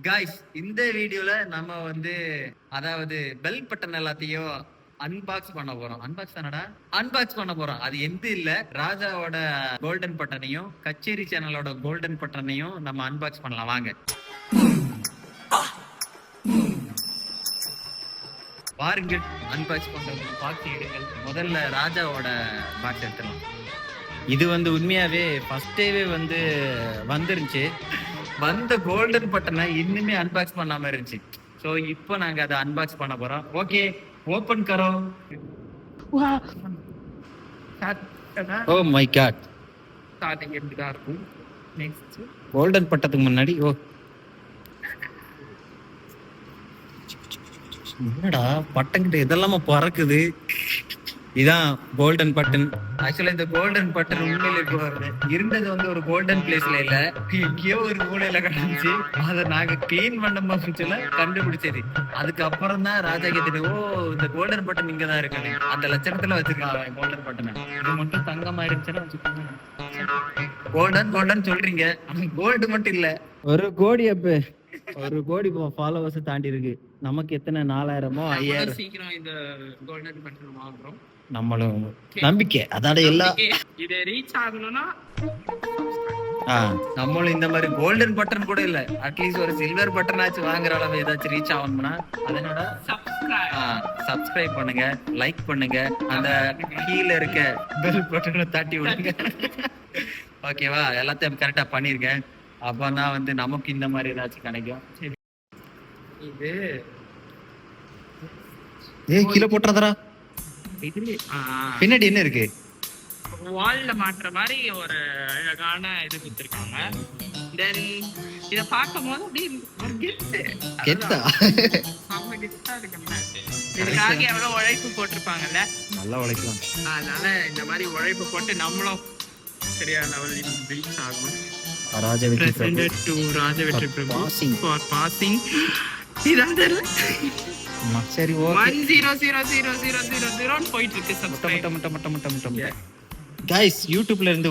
Guys, இந்த வீடியோல நம்ம வந்து அதாவது பெல் பட்டன் எல்லாத்தையும் அன்பாக்ஸ் பண்ண போறோம். அன்பாக்ஸ் பண்ண போறோம். அது எந்த இல்ல, ராஜாவோட கோல்டன் பட்டனையும் கச்சேரி சேனலோட கோல்டன் பட்டனையும் நம்ம அன்பாக்ஸ் பண்ணலாம் வாங்க. பாருங்கள், அன்பாக்ஸ் பண்றது பாக்ஸ் எடுங்கள். முதல்ல ராஜாவோட பாக்ஸ் எடுத்துலாம். இது வந்து உண்மையாவே ஃபர்ஸ்ட் டேவே வந்து வந்துருந்துச்சு. வந்த கோல்டன் பட்டனை இன்னுமே அன்பாக்ஸ் பண்ணாம இருந்துச்சு. ஸோ இப்போ நாங்க அதை அன்பாக்ஸ் பண்ண போறோம். ஓகே, ஓபன் கரோ. ஓ மை காட், ஸ்டார்டிங் இப்படிதான் இருக்கும். நெக்ஸ்ட் கோல்டன் பட்டத்துக்கு முன்னாடி என்னடா பட்டங்கிட்ட இதெல்லாம பறக்குது. இதான் கோல்டன் பட்டன். ஆக்சுவலா இந்த கோல்டன் பட்டன் உண்மையில இருந்தது வந்து ஒரு கோல்டன் பிளேஸ்ல இல்ல, எங்கேயோ ஒரு மூலையில கிடந்துச்சு. அதை நாங்க கிளீன் பண்ண சொல்ல கண்டுபிடிச்சது. அதுக்கப்புறம் தான் ராஜா கேட்டு, ஓ இந்த கோல்டன் பட்டன் இங்கதான் இருக்கு, அந்த லட்சணத்துல வச்சிருக்காங்க கோல்டன் பட்டனை. இது மட்டும் தங்கமா இருந்துச்சுன்னா வச்சுக்கோங்க. கோல்டன் கோல்டன் சொல்றீங்க, கோல்டு மட்டும் இல்ல, ஒரு கோடி ஒரு கோடி ஃபாலோவர்ஸ் தாண்டி இருக்கு. நமக்கு எத்தனை 4000மோ 5000 சீக்கிரம் இந்த கோல்டன் பட்டன் வாங்குறோம். நம்மளும் நம்பிக்கை அதோட எல்லாம் இது ரீச் ஆகணும்னா நம்மளும் இந்த மாதிரி கோல்டன் பட்டன் கூட இல்ல, அட்லீஸ்ட் ஒரு சில்வர் பட்டன் ஆச்சு வாங்குற அளவு ஏதாச்சும் ரீச் ஆகணும்னா அதனோட சப்ஸ்கிரைப் பண்ணுங்க, லைக் பண்ணுங்க, அந்த கீழே இருக்க பெல் பட்டனை தட்டி விடுங்க. ஓகேவா? எல்லாத்தையும் கரெக்டா பண்ணிருக்கேன். அப்பதான் வந்து நமக்கு இந்த மாதிரி ஏதாச்சும் கிடைக்கும். இது கீழே போட்டுறதா? பின்னாடி என்ன இருக்கு? வால்ல மாட்டுற மாதிரி ஒரு அழகான இது கொடுத்துருக்காங்க. தென் இத பார்க்கும்போது அப்படியே ஒரு கெத்தா இருக்குல்ல, இதுக்காக எவ்வளவு உழைப்பு போட்டிருப்பாங்கல்ல, நல்லா உழைக்கலாம். அதனால இந்த மாதிரி உழைப்பு போட்டு நம்மளும் சரியான லெவலில் ரீச் ஆகும். ராஜவெற்றி பிரபு ஃபார் பாசிங். சரி, ஓகே. 10000000 போயிட்டு இருக்கு சப்ஸ்கிரைப். गाइस, யூடியூப்ல இருந்து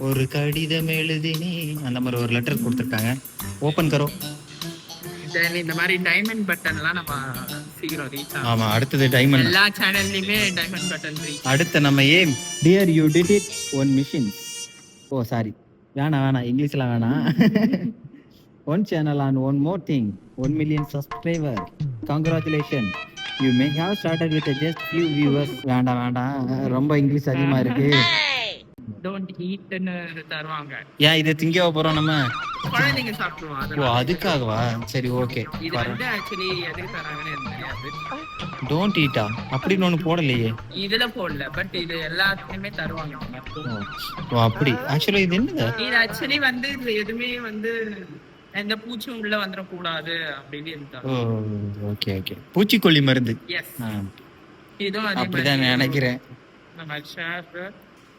ஒரு கடிதம் எழுதினே அந்த மாதிரி ஒரு லெட்டர் கொடுத்திருக்காங்க. ஓபன் கரோ. தென் இந்த மாதிரி டைமண்ட் பட்டன்லாம் நம்ம சீக்கிரம் ரீச் ஆகும். ஆமா, அடுத்து டைமண்ட். எல்லா சேனல்லயுமே டைமண்ட் பட்டன் ரீச். அடுத்து நம்ம aim dear you did it one mission. Oh sorry, வேணாம் இங்கிலீஷ்ல வேணாம். One channel on one more thing, 1 million subscriber. Congratulations, you may have started with just few viewers. வேண்டாம், ரொம்ப இங்கிலீஷ் அதிகமா இருக்கு. டோன்ட் ஈட்னு தருவாங்க. ஏன் இதை திங்கவா போறோம் நம்ம? குழந்தைங்க சாப்பிடுவாங்க. ஓ அதுக்காகவா? சரி, ஓகே. இது வந்து एक्चुअली எதுக்கு தராங்கன்னு தெரியாது. டோன்ட் ஈட்டா அப்படின்னு ஒன்னு போடலையே. இதுல போடல, பட் இது எல்லாத்துக்குமே தருவாங்க. ஓ அப்படி. ஆக்சுவலி இது என்னது? இது एक्चुअली வந்து எதுமே வந்து எந்த பூச்சியும் உள்ள வந்துட கூடாது அப்படின்னு இருந்தாங்க. ஓகே ஓகே, பூச்சிக்கொல்லி மருந்து. எஸ், இதுவும் அப்படிதான் நினைக்கிறேன். நம்ம share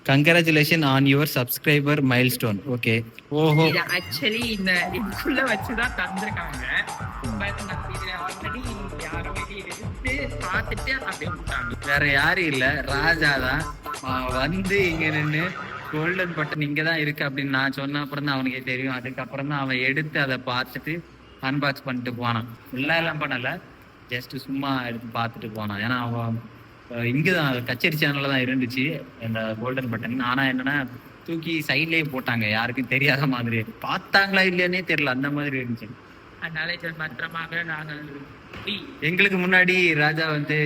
congratulation on your subscriber milestone. Okay. ஓஹோ, இது एक्चुअली இந்த இதுக்குள்ள வச்சு தான் தந்திருக்காங்க. பட் நம்ம இது ஆல்ரெடி யாரோ எடுத்து பார்த்துட்டு அப்படியே விட்டாங்க. வேற யாரும் இல்ல, ராஜா தான் வந்து இங்க நின்று கோல்டன் பட்டன் இங்க தான் இருக்கு அப்படின்னு நான் சொன்ன அப்புறம் தான் அவனுக்கு தெரியும். அதுக்கப்புறம் தான் அவன் எடுத்து அதை பார்த்துட்டு அன்பாக்ஸ் பண்ணிட்டு போனான். எல்லாம் பண்ணல, ஜஸ்ட் சும்மா எடுத்து பார்த்துட்டு போனான். ஏன்னா அவன் இங்கதான் கச்சேரி சேனல்ல தான் இருந்துச்சு இந்த கோல்டன் பட்டன். ஆனா என்னன்னா தூக்கி சைட்லயே போட்டாங்க, யாருக்கும் தெரியாத மாதிரி. பார்த்தாங்களா இல்லையானே தெரியல, அந்த மாதிரி இருந்துச்சு. அதனால பத்திரமாக நாங்கள் எங்களுக்கு முன்னாடி ராஜா வந்து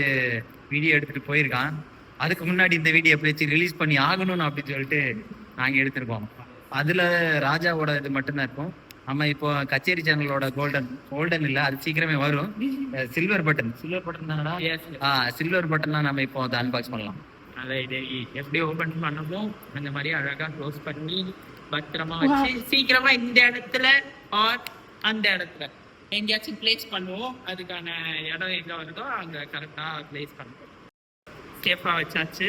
வீடியோ எடுத்துட்டு போயிருக்கான். அதுக்கு முன்னாடி இந்த வீடியோ எப்படி ரிலீஸ் பண்ணி ஆகணும்னு அப்படின்னு சொல்லிட்டு நாங்க எடுத்திருக்கோம். அதுல ராஜாவோட இது மட்டும்தான் இருக்கும். நம்ம இப்போ கச்சேரி சேனலோட கோல்டன் இல்ல, அது சீக்கிரமே வரும். சில்வர் பட்டன் தானடா? சில்வர் பட்டன் தான் நம்ம இப்போ அதை அன்பாக்ஸ் பண்ணலாம். அதை எப்படி ஓபன் பண்ணமோ அந்த மாதிரி அழகா க்ளோஸ் பண்ணி பத்திரமா வச்சு சீக்கிரமா இந்த இடத்துல ஆர் அந்த இடத்துல எங்கேயாச்சும் பிளேஸ் பண்ணுவோம். அதுக்கான இடம் எங்க வருதோ அங்க கரெக்டா பிளேஸ் பண்ணுவோம். சேஃபா வச்சாச்சு.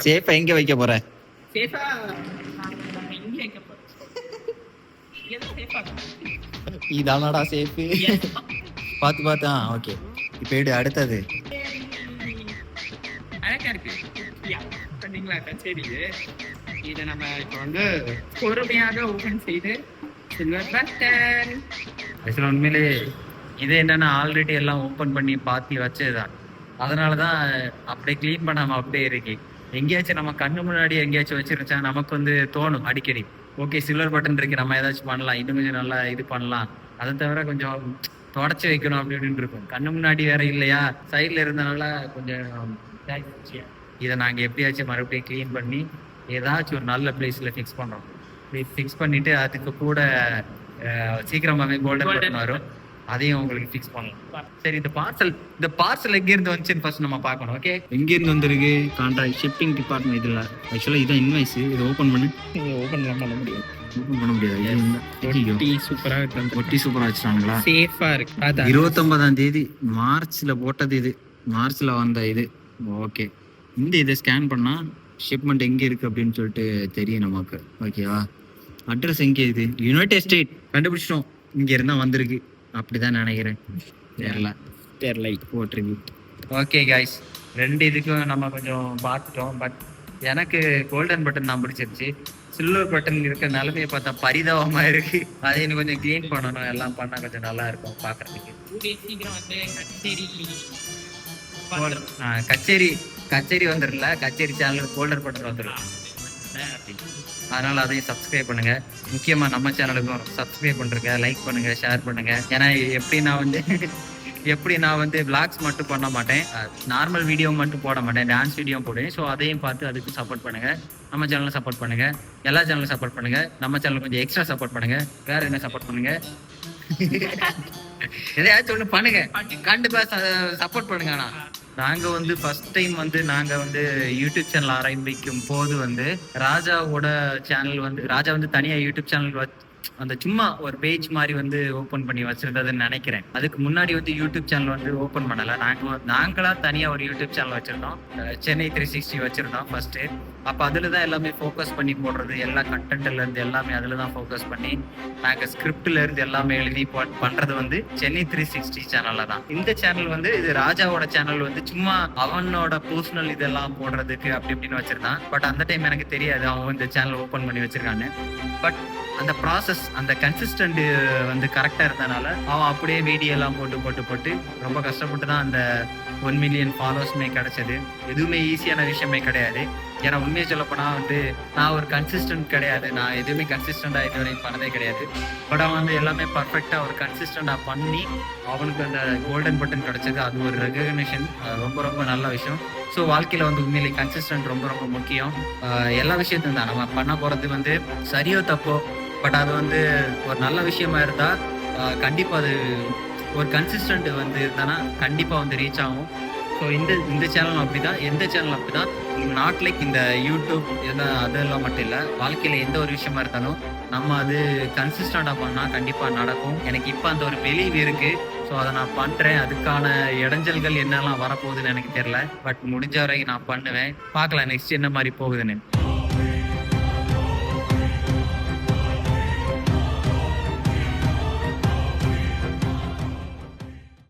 சேஃபா எங்க வைக்க போற? சேஃபா எங்க வைக்க போற? இதானடா சேஃப். பாத்து ஓகே. இப்போ எடு அடுத்தது. அழகா இருக்கு பண்ணீங்களா கச்சேரி? இதை நம்ம இப்போ வந்து பொறுமையாக ஓபன் செய்து சில்வர் பட்டன் ஆக்சுவலாக உண்மையிலே இது என்னன்னா ஆல்ரெடி எல்லாம் ஓப்பன் பண்ணி பார்த்து வச்சதுதான். அதனாலதான் அப்படியே க்ளீன் பண்ணாம அப்படியே இருக்கு. எங்கேயாச்சும் நம்ம கண்ணு முன்னாடி எங்கேயாச்சும் வச்சிருச்சா நமக்கு வந்து தோணும் அடிக்கடி, ஓகே சில்வர் பட்டன் இருக்கு, நம்ம ஏதாச்சும் பண்ணலாம், இன்னும் கொஞ்சம் நல்லா இது பண்ணலாம், அதை தவிர கொஞ்சம் தொடச்சி வைக்கணும் அப்படி இப்படின்னு இருக்கும். கண்ணு முன்னாடி வேற இல்லையா, சைட்ல இருந்தனால கொஞ்சம் இதாயிடுச்சு. இதை நாங்க எப்படியாச்சும் மறுபடியும் க்ளீன் பண்ணி ஏதாச்சும் ஒரு நல்ல பிளேஸ்ல ஃபிக்ஸ் பண்றோம். ஃபிக்ஸ் பண்ணிட்டு அதுக்கு கூட சீக்கிரமாவே கோல்டன் பட்டன் வரும், அதையும் உங்களுக்கு ஃபிக்ஸ் பண்ணலாம். சரி, இந்த பார்சல் எங்க இருந்து வந்துச்சுன்னு ஃபர்ஸ்ட் நம்ம பார்க்கணும். ஓகே, எங்க இருந்து வந்திருக்கு? Contract shipping department. இதுல ஆக்சுவலா இதான் இன்வாய்ஸ். இது ஓபன் பண்ண முடியாது. ஓபன் பண்ண முடியாது. ஒட்டி சூப்பரா இருக்கு. ஒட்டி சூப்பரா வச்சிட்டாங்களா? சேஃபா இருக்கு. 29ஆம் தேதி மார்ச்ல போட்டது இது. மார்ச்ல வந்த இது. ஓகே, இந்த இதை ஸ்கேன் பண்ணா ஷிப்மெண்ட் எங்க இருக்கு அப்படின்னு சொல்லிட்டு தெரியும் நமக்கு. ஓகேவா? அட்ரஸ் எங்க இது? United state. கண்டுபிடிச்சிட்டோம், இங்க இருந்தா வந்திருக்கு. அப்படிதான் நினைக்கிறேன். தெரியல போட்டிருக்கு. ஓகே கைஸ், ரெண்டு இதுக்கும் நம்ம கொஞ்சம் பார்த்துட்டோம். பட் எனக்கு கோல்டன் பட்டன் தான் பிடிச்சிருச்சு. சில்வர் பட்டன் இருக்க நிலைமையை பார்த்தா பரிதாபமா இருக்கு. அதை இன்னும் கொஞ்சம் க்ளீன் பண்ணணும், எல்லாம் பண்ணா கொஞ்சம் நல்லா இருக்கும் பாக்குறதுக்கு. சீக்கிரம் வந்து கச்சேரி வந்துடல, கச்சேரி சேனல் கோல்டன் பட்டன் வந்துடும். அதனால அதையும் சப்ஸ்கிரைப் பண்ணுங்க. முக்கியமா நம்ம சேனலுக்கும் சப்ஸ்கிரைப் பண்ணுங்க, லைக் பண்ணுங்க, ஷேர் பண்ணுங்க. ஏன்னா எப்படி நான் வந்து விளாக்ஸ் மட்டும் பண்ண மாட்டேன், நார்மல் வீடியோ மட்டும் போட மாட்டேன், டான்ஸ் வீடியோ போடுவேன். ஸோ அதையும் பார்த்து அதுக்கு சப்போர்ட் பண்ணுங்க. நம்ம சேனலை சப்போர்ட் பண்ணுங்க, எல்லா சேனலும் சப்போர்ட் பண்ணுங்க. நம்ம சேனல் கொஞ்சம் எக்ஸ்ட்ரா சப்போர்ட் பண்ணுங்க. வேற என்ன சப்போர்ட் பண்ணுங்க? எதையாச்சும் ஒண்ணு பண்ணுங்க, கண்டிப்பா சப்போர்ட் பண்ணுங்க. ஆனா நாங்க வந்து ஃபர்ஸ்ட் டைம் வந்து நாங்க வந்து யூடியூப் சேனல் ஆரம்பிக்கும் போது வந்து ராஜாவோட சேனல் வந்து ராஜா வந்து தனியா யூடியூப் சேனல் அந்த சும்மா ஒரு பேஜ் மாதிரி வந்து ஓபன் பண்ணி வச்சிருந்ததுன்னு நினைக்கிறேன். அதுக்கு முன்னாடி வந்து யூடியூப் சேனல் வந்து ஓபன் பண்ணல. நாங்களா தனியா ஒரு யூடியூப் சேனல் வச்சிருந்தோம், சென்னை 360 வச்சிருந்தோம் ஃபர்ஸ்ட். அப்ப அதுலதான் எல்லாமே ஃபோக்கஸ் பண்ணி போடுறது, எல்லா கண்டென்ட்ல இருந்து எல்லாமே அதுலதான் ஃபோக்கஸ் பண்ணி நாங்க ஸ்கிரிப்ட்ல இருந்து எல்லாமே எழுதி பண்றது வந்து சென்னை 360 சேனல்ல தான். இந்த சேனல் வந்து இது ராஜாவோட சேனல் வந்து சும்மா அவனோட பர்சனல் இதெல்லாம் போடுறதுக்கு அப்படி இப்படின்னு வச்சிருந்தான். பட் அந்த டைம் எனக்கு தெரியாது அவன் இந்த சேனல் ஓபன் பண்ணி வச்சிருக்கான்னு. பட் அந்த ப்ராசஸ், அந்த கன்சிஸ்டன்ட் வந்து கரெக்டா இருந்தனால அவன் அப்படியே வீடியோ எல்லாம் போட்டு ரொம்ப கஷ்டப்பட்டு தான் அந்த 1 மில்லியன் ஃபாலோவர்ஸ்மே கிடைச்சது. எதுவுமே ஈஸியான விஷயமே கிடையாது. ஏன்னா உண்மையை சொல்லப்போனா வந்து நான் ஒரு கன்சிஸ்டன்ட் கிடையாது, நான் எதுவுமே கன்சிஸ்டண்டா இதுவரைக்கும் பண்ணதே கிடையாது. பட் அவன் வந்து எல்லாமே பர்ஃபெக்டா ஒரு கன்சிஸ்டண்டா பண்ணி அவனுக்கு அந்த கோல்டன் பட்டன் கிடைச்சது. அது ஒரு ரெகக்னிஷன், ரொம்ப ரொம்ப நல்ல விஷயம். ஸோ வாழ்க்கையில வந்து உண்மையிலே கன்சிஸ்டன்ட் ரொம்ப ரொம்ப முக்கியம். எல்லா விஷயத்தையும் தான் நம்ம பண்ண போறது வந்து சரியோ தப்போ, பட் அது வந்து ஒரு நல்ல விஷயமா இருந்தா கண்டிப்பா அது ஒரு கன்சிஸ்டன்ட் வந்து இருந்தானா கண்டிப்பா வந்து ரீச் ஆகும். ஸோ இந்த சேனலும் அப்படிதான், எந்த சேனல் அப்படிதான். நாட் லைக் இந்த யூடியூப் அதெல்லாம் மட்டும் இல்லை, வாழ்க்கையில எந்த ஒரு விஷயமா இருந்தாலும் நம்ம அது கன்சிஸ்டண்டா பண்ணா கண்டிப்பா நடக்கும். எனக்கு இப்போ அந்த ஒரு பிலீவ் இருக்கு. ஸோ அதை நான் பண்றேன். அதுக்கான இடைஞ்சல்கள் என்னெல்லாம் வரப்போகுதுன்னு எனக்கு தெரியல. பட் முடிஞ்ச வரைக்கும் நான் பண்ணுவேன். பார்க்கலாம் நெக்ஸ்ட் என்ன மாதிரி போகுதுன்னு.